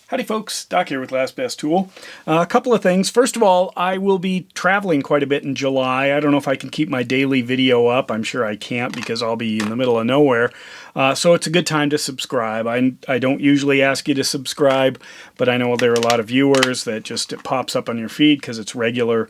Howdy folks, Doc here with Last Best Tool. A couple of things. First of all, I will be traveling quite a bit in July. I don't know if I can keep my daily video up. I'm sure I can't because I'll be in the middle of nowhere. So it's a good time to subscribe. I don't usually ask you to subscribe, but I know there are a lot of viewers that just it pops up on your feed because it's regular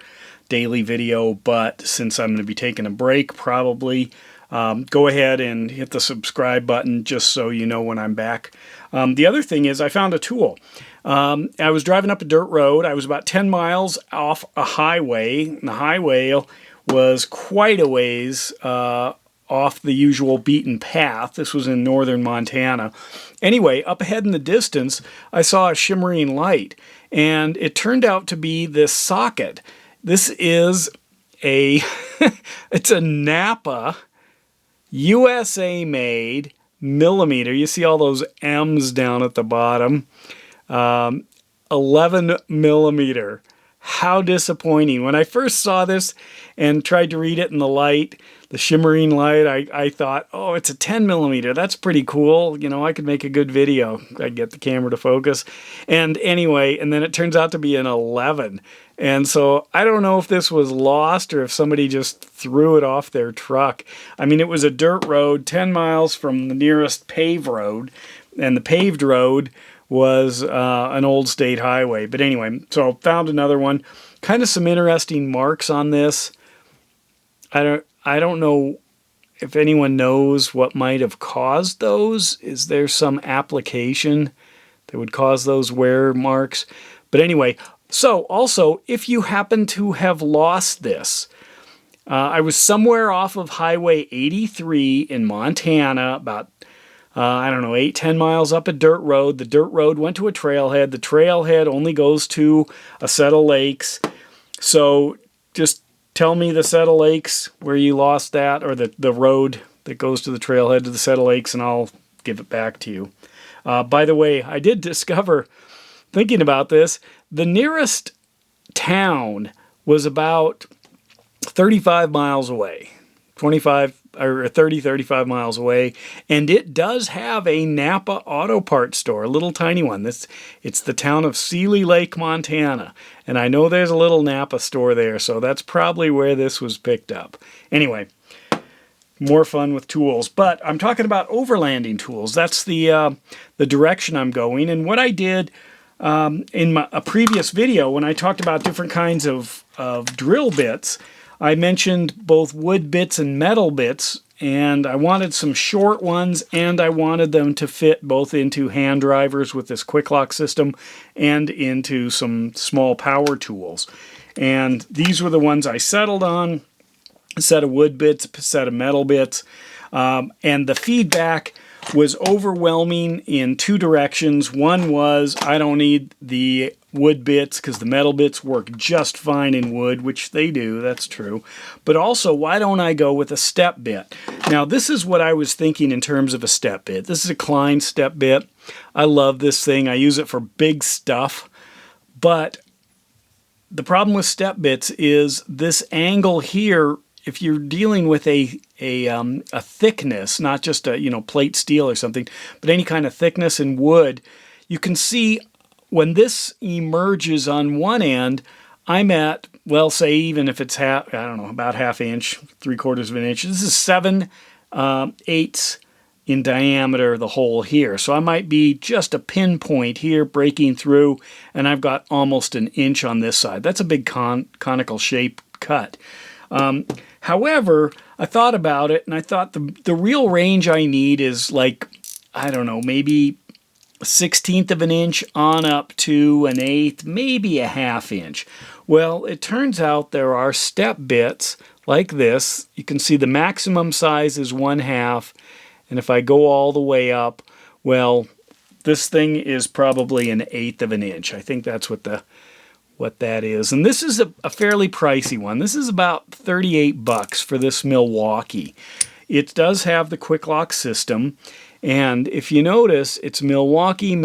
daily video. But since I'm going to be taking a break probably, go ahead and hit the subscribe button just so you know when I'm back. The other thing is I found a tool. I was driving up a dirt road. I was about 10 miles off a highway. And the highway was quite a ways off the usual beaten path. This was in northern Montana. Anyway, up ahead in the distance, I saw a shimmering light. And it turned out to be this socket. This is a, it's a Napa USA made millimeter. You see all those M's down at the bottom. 11 millimeter. How disappointing. When I first saw this and tried to read it in the light, the shimmering light, I thought, oh, it's a 10 millimeter. That's pretty cool. You know, I could make a good video. I'd get the camera to focus. And anyway, and then it turns out to be an 11. And so I don't know if this was lost or if somebody just threw it off their truck. I mean, it was a dirt road 10 miles from the nearest paved road. And the paved road was an old state highway. But anyway, so found another one. Kind of some interesting marks on this. I don't know if anyone knows what might have caused those. Is there some application that would cause those wear marks? But anyway, so also, if you happen to have lost this, I was somewhere off of Highway 83 in Montana, about, 8-10 miles up a dirt road. The dirt road went to a trailhead. The trailhead only goes to a set of lakes. So just tell me the set of lakes where you lost that, or the road that goes to the trailhead to the set of lakes, and I'll give it back to you. By the way, I did discover, thinking about this, the nearest town was about 35 miles away, 35 miles away, and it does have a Napa auto parts store, a little tiny one. It's the town of Seeley Lake, Montana, and I know there's a little Napa store there, so that's probably where this was picked up. Anyway, more fun with tools, but I'm talking about overlanding tools. That's the direction I'm going, and what I did in a previous video when I talked about different kinds of drill bits, I mentioned both wood bits and metal bits, and I wanted some short ones, and I wanted them to fit both into hand drivers with this quick lock system and into some small power tools. And these were the ones I settled on, a set of wood bits, a set of metal bits, and the feedback was overwhelming in two directions. One was, I don't need the wood bits because the metal bits work just fine in wood, which they do, that's true. But also, why don't I go with a step bit? Now, this is what I was thinking in terms of a step bit. This is a Klein step bit. I love this thing. I use it for big stuff. But the problem with step bits is this angle here. If you're dealing with a thickness, not just a plate steel or something, but any kind of thickness in wood, you can see when this emerges on one end, I'm at, well, say even if it's about half inch, 3/4 of an inch. This is 7/8 in diameter, the hole here. So I might be just a pinpoint here breaking through, and I've got almost an inch on this side. That's a big conical shape cut. However, I thought about it, and I thought the real range I need is like, I don't know, maybe 1/16 of an inch on up to 1/8, maybe a half inch. Well, it turns out there are step bits like this. You can see the maximum size is 1/2, and if I go all the way up, well, this thing is probably 1/8 of an inch. I think that's what that is. And this is a fairly pricey one. This is about $38 for this Milwaukee. It does have the quick lock system, and if you notice, it's Milwaukee,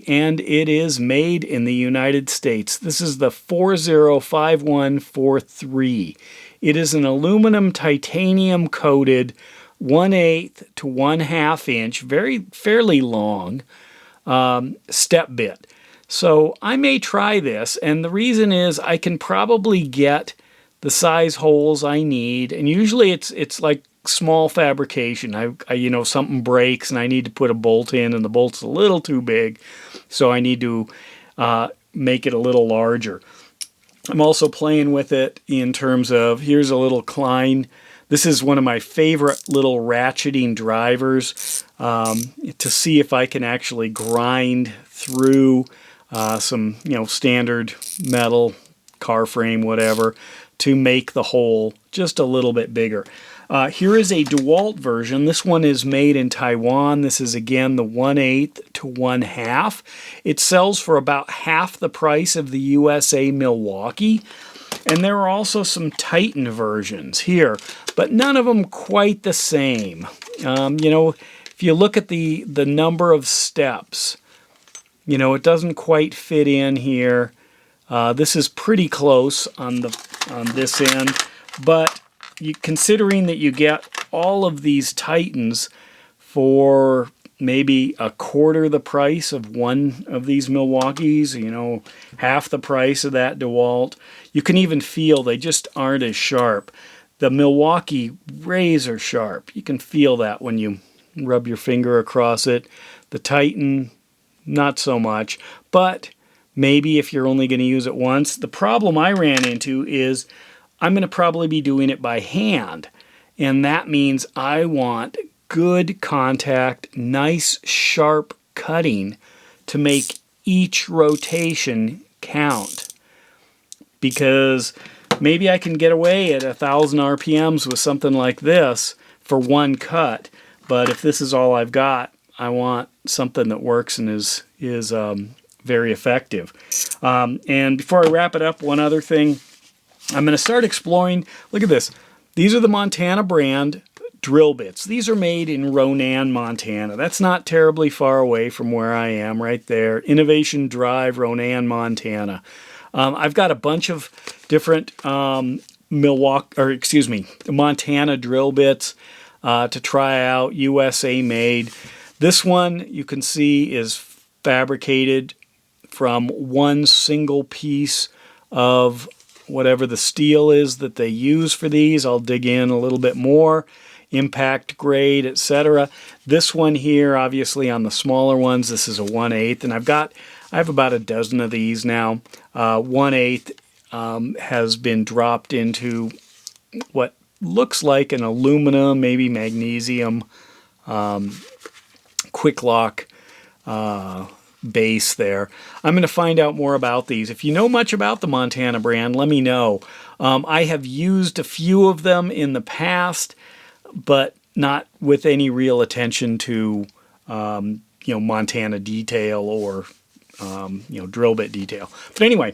and it is made in the United States. This is the 405143. It is an aluminum titanium coated 1/8 to 1/2 inch, fairly long, step bit. So I may try this, and the reason is I can probably get the size holes I need, and usually it's like small fabrication. I something breaks and I need to put a bolt in, and the bolt's a little too big, so I need to make it a little larger. I'm also playing with it in terms of, here's a little Klein. This is one of my favorite little ratcheting drivers, to see if I can actually grind through some standard metal, car frame, whatever, to make the hole just a little bit bigger. Here is a DeWalt version. This one is made in Taiwan. This is again the 1/8 to 1/2. It sells for about half the price of the USA Milwaukee. And there are also some Titan versions here, but none of them quite the same. If you look at the number of steps, it doesn't quite fit in here. This is pretty close on this end, but considering that you get all of these Titans for maybe a quarter the price of one of these Milwaukees, half the price of that DeWalt, you can even feel they just aren't as sharp. The Milwaukee, razor sharp. You can feel that when you rub your finger across it. The Titan, not so much, but maybe if you're only going to use it once. The problem I ran into is I'm going to probably be doing it by hand, and that means I want good contact, nice sharp cutting to make each rotation count, because maybe I can get away at 1,000 RPMs with something like this for one cut, but if this is all I've got, I want something that works and is very effective. And before I wrap it up, one other thing. I'm going to start exploring. Look at this. These are the Montana brand drill bits. These are made in Ronan, Montana. That's not terribly far away from where I am, right there. Innovation Drive, Ronan, Montana. I've got a bunch of different Montana drill bits to try out, USA made. This one you can see is fabricated from one single piece of whatever the steel is that they use for these. I'll dig in a little bit more. Impact grade, etc. This one here, obviously on the smaller ones, this is a 1/8, and I have about a dozen of these now. 1/8 has been dropped into what looks like an aluminum, maybe magnesium, quick lock base there. I'm going to find out more about these. If you know much about the Montana brand, let me know. I have used a few of them in the past, but not with any real attention to Montana detail or drill bit detail. But anyway,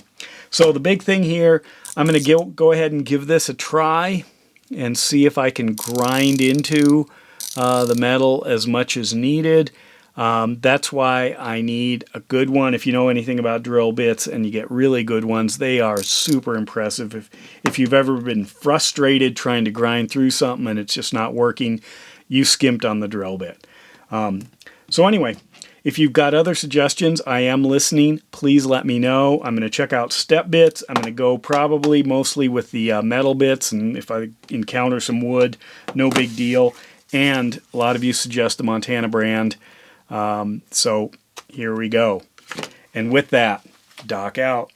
so the big thing here, I'm going to go ahead and give this a try and see if I can grind into the metal as much as needed. That's why I need a good one. If you know anything about drill bits and you get really good ones, they are super impressive. If you've ever been frustrated trying to grind through something and it's just not working, you skimped on the drill bit. So anyway, if you've got other suggestions, I am listening. Please let me know. I'm going to check out step bits. I'm going to go probably mostly with the metal bits, and if I encounter some wood, no big deal. And a lot of you suggest the Montana brand. So here we go. And with that, Doc out.